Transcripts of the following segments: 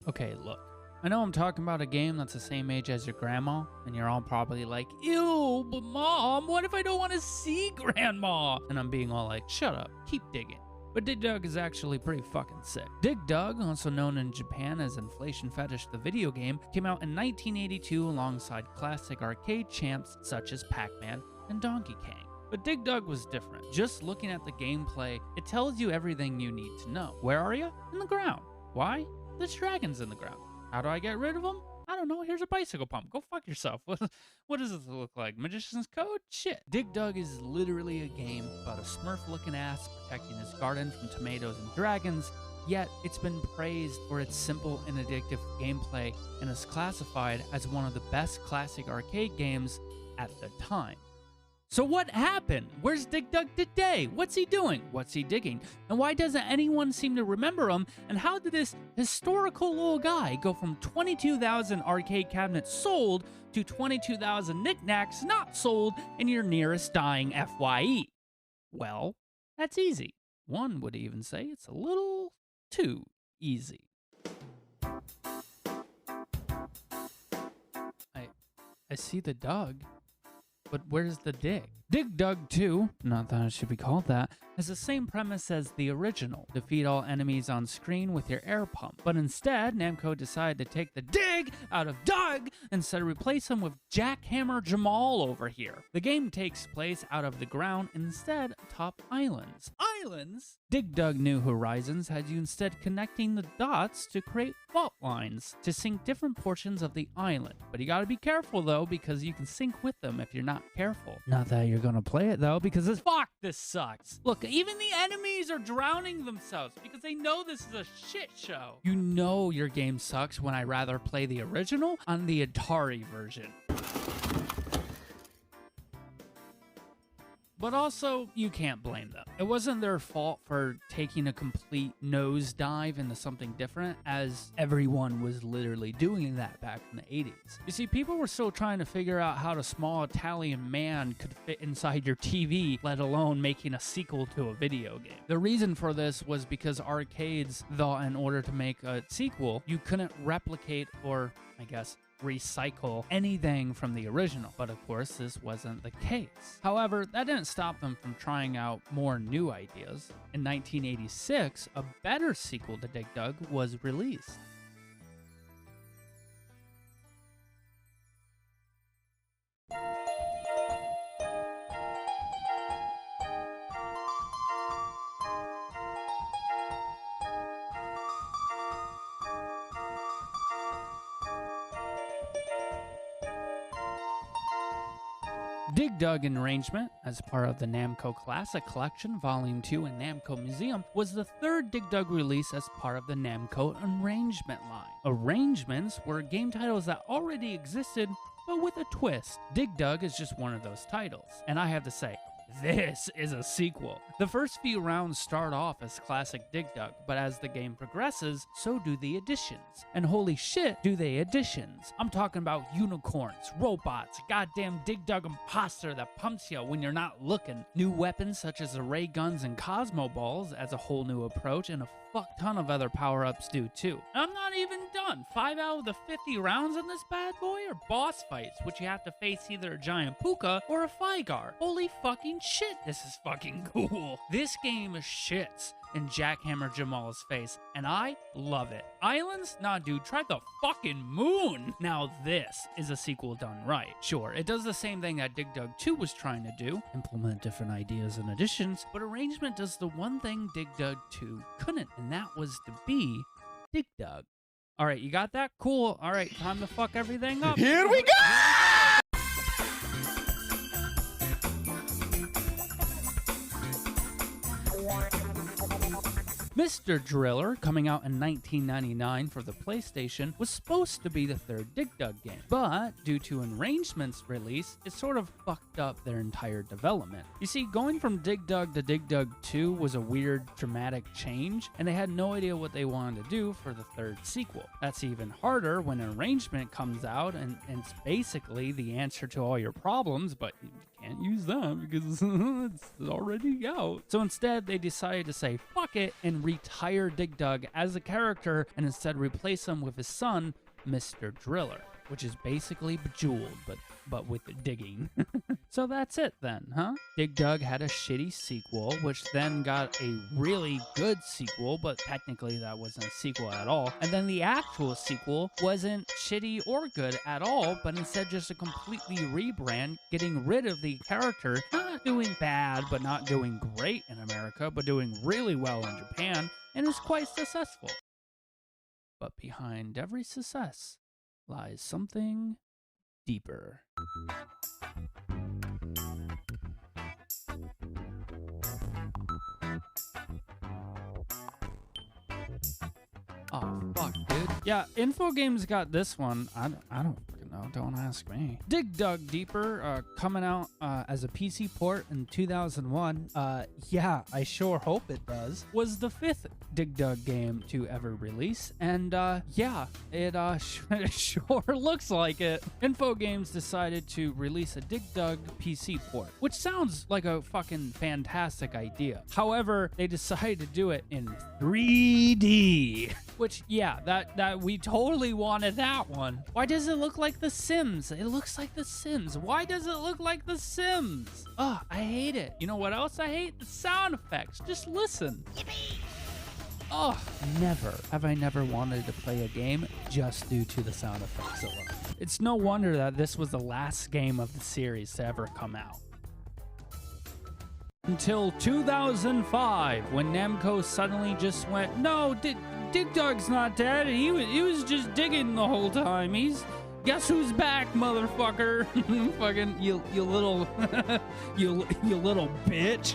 Okay, look. I know I'm talking about a game that's the same age as your grandma, and you're all probably like, ew, but Mom, what if I don't want to see Grandma? And I'm being all like, shut up, keep digging. But Dig Dug is actually pretty fucking sick. Dig Dug, also known in Japan as Inflation Fetish the video game, came out in 1982 alongside classic arcade champs such as Pac-Man and Donkey Kong. But Dig Dug was different. Just looking at the gameplay, it tells you everything you need to know. Where are you? In the ground. Why? There's dragons in the ground. How do I get rid of them? I don't know. Here's a bicycle pump. Go fuck yourself. What does this look like? Magician's Code? Shit. Dig Dug is literally a game about a Smurf-looking ass protecting his garden from tomatoes and dragons, yet it's been praised for its simple and addictive gameplay and is classified as one of the best classic arcade games at the time. So what happened? Where's Dig Dug today? What's he doing? What's he digging? And why doesn't anyone seem to remember him? And how did this historical little guy go from 22,000 arcade cabinets sold to 22,000 knickknacks not sold in your nearest dying FYE? Well, that's easy. One would even say it's a little too easy. I see the Dug. But where's the dig? Dig Dug 2, not that it should be called that, has the same premise as the original. Defeat all enemies on screen with your air pump. But instead, Namco decided to take the dig out of Dug and instead replace him with Jackhammer Jamal over here. The game takes place out of the ground and instead atop islands. Islands? Dig Dug New Horizons had you instead connecting the dots to create fault lines to sync different portions of the island. But you gotta be careful though, because you can sync with them if you're not careful. Not that you're gonna play it though, because this sucks. Look, even the enemies are drowning themselves because they know this is a shit show. You know your game sucks when I rather play the original on the Atari version. But also, you can't blame them. It wasn't their fault for taking a complete nosedive into something different, as everyone was literally doing that back in the 80s. You see, people were still trying to figure out how a small Italian man could fit inside your TV, let alone making a sequel to a video game. The reason for this was because arcades thought in order to make a sequel, you couldn't replicate or, I guess, recycle anything from the original, but of course this wasn't the case. However, that didn't stop them from trying out more new ideas. In 1986, a better sequel to Dig Dug was released. Dig Dug Arrangement, as part of the Namco Classic Collection Volume 2 in Namco Museum, was the third Dig Dug release as part of the Namco Arrangement line. Arrangements were game titles that already existed, but with a twist. Dig Dug is just one of those titles, and I have to say, this is a sequel. The first few rounds start off as classic Dig Dug, but as the game progresses, so do the additions. And holy shit, do they additions. I'm talking about unicorns, robots, goddamn Dig Dug imposter that pumps you when you're not looking, new weapons such as the ray guns and Cosmo balls as a whole new approach, and a fuck ton of other power-ups do too. And I'm not even done. 5 out of the 50 rounds in this bad boy are boss fights, which you have to face either a giant puka or a Figar. Holy fucking shit, this is fucking cool. This game shits in Jackhammer Jamal's face, and I love it. Islands? Nah, dude, try the fucking moon. Now this is a sequel done right. Sure, it does the same thing that Dig Dug 2 was trying to do, implement different ideas and additions, but Arrangement does the one thing Dig Dug 2 couldn't, and that was to be Dig Dug. All right, you got that? Cool. All right, time to fuck everything up. Here we go! Mr. Driller, coming out in 1999 for the PlayStation, was supposed to be the third Dig Dug game, but due to Arrangement's release, it sort of fucked up their entire development. You see, going from Dig Dug to Dig Dug 2 was a weird, dramatic change, and they had no idea what they wanted to do for the third sequel. That's even harder when Arrangement comes out, and it's basically the answer to all your problems, but you can't can't use that because it's already out. So instead, they decided to say fuck it and retire Dig Dug as a character and instead replace him with his son, Mr. Driller, which is basically Bejeweled, but with the digging. So that's it then, huh? Dig Dug had a shitty sequel, which then got a really good sequel, but technically that wasn't a sequel at all. And then the actual sequel wasn't shitty or good at all, but instead just a completely rebrand, getting rid of the character, not doing bad, but not doing great in America, but doing really well in Japan, and is quite successful. But behind every success lies something deeper. Oh, fuck, dude. Yeah, Infogames got this one. I don't fucking know. Don't ask me. Dig Dug Deeper, coming out as a PC port in 2001. Yeah, I sure hope it does. Was the 5th Dig Dug game to ever release. And, yeah, it sure looks like it. Infogames decided to release a Dig Dug PC port, which sounds like a fucking fantastic idea. However, they decided to do it in 3D. Which, yeah, that we totally wanted that one. Why does it look like The Sims? It looks like The Sims. Why does it look like The Sims? Ugh, I hate it. You know what else I hate? The sound effects. Just listen. Yippee! Oh, never have I never wanted to play a game just due to the sound effects alone. It's no wonder that this was the last game of the series to ever come out. Until 2005, when Namco suddenly just went, no, Dig Dug's not dead. He was just digging the whole time. Guess who's back, motherfucker? Fucking you little you little bitch.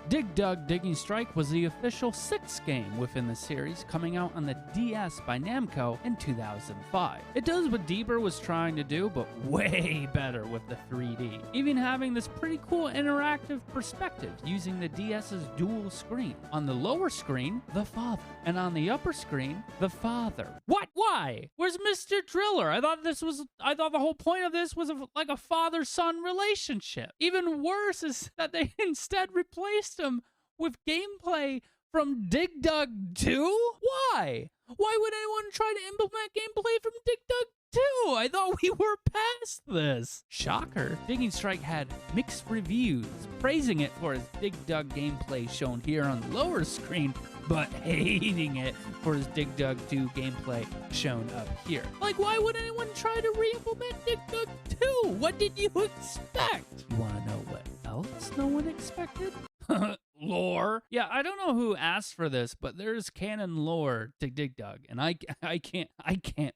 Dig Dug Digging Strike was the official 6th game within the series, coming out on the DS by Namco in 2005. It does what Deeper was trying to do, but way better with the 3D. Even having this pretty cool interactive perspective using the DS's dual screen. On the lower screen, the father, and on the upper screen, the father. What? Why? Where's Mr. Driller? I thought the whole point of this was like a father-son relationship. Even worse is that they instead replaced him with gameplay from Dig Dug 2? Why? Why would anyone try to implement gameplay from Dig Dug 2? I thought we were past this. Shocker. Digging Strike had mixed reviews, praising it for its Dig Dug gameplay shown here on the lower screen, but hating it for his Dig Dug 2 gameplay shown up here. Like, why would anyone try to re-implement Dig Dug 2? What did you expect? You want to know what else no one expected? Lore. Yeah, I don't know who asked for this, but there's canon lore to Dig Dug, and I can't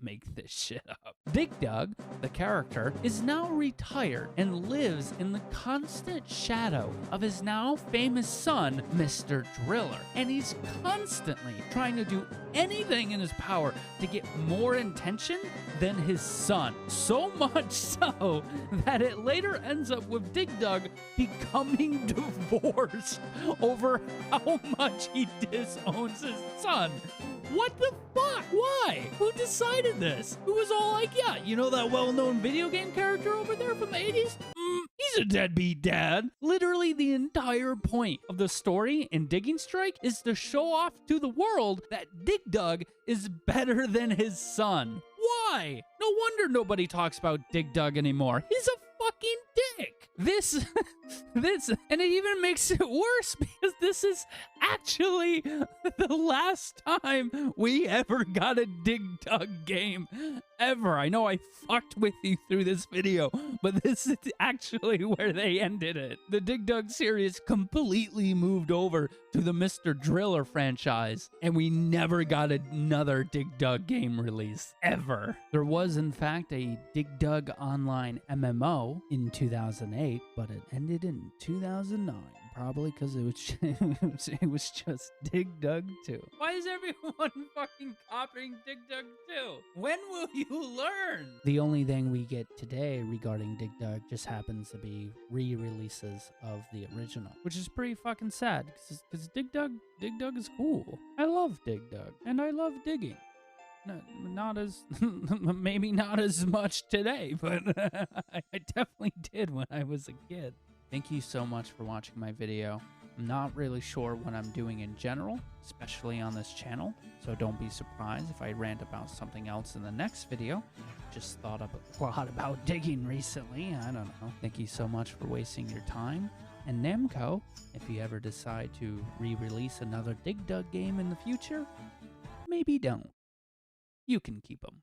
make this shit up. Dig Dug, the character, is now retired and lives in the constant shadow of his now famous son, Mr. Driller, and he's constantly trying to do anything in his power to get more attention than his son. So much so that it later ends up with Dig Dug becoming divorced over how much he disowns his son. What the fuck? Why? Who decided this? Who was all like, yeah, you know that well-known video game character over there from the 80s? He's a deadbeat dad. Literally the entire point of the story in Digging Strike is to show off to the world that Dig Dug is better than his son. Why? No wonder nobody talks about Dig Dug anymore. He's a fucking dick. This, and it even makes it worse because this is actually the last time we ever got a Dig Dug game ever. I know I fucked with you through this video, but this is actually where they ended it. The Dig Dug series completely moved over to the Mr. Driller franchise, and we never got another Dig Dug game release, ever. There was, in fact, a Dig Dug Online MMO in 2008, but it ended in 2009. Probably because it was just Dig Dug 2. Why is everyone fucking copying Dig Dug 2? When will you learn? The only thing we get today regarding Dig Dug just happens to be re-releases of the original, which is pretty fucking sad because Dig Dug is cool. I love Dig Dug and I love digging. No, not as, maybe not as much today, but I definitely did when I was a kid. Thank you so much for watching my video. I'm not really sure what I'm doing in general, especially on this channel, so don't be surprised if I rant about something else in the next video. Just thought up a lot about digging recently, I don't know. Thank you so much for wasting your time. And Namco, if you ever decide to re-release another Dig Dug game in the future, maybe don't. You can keep them.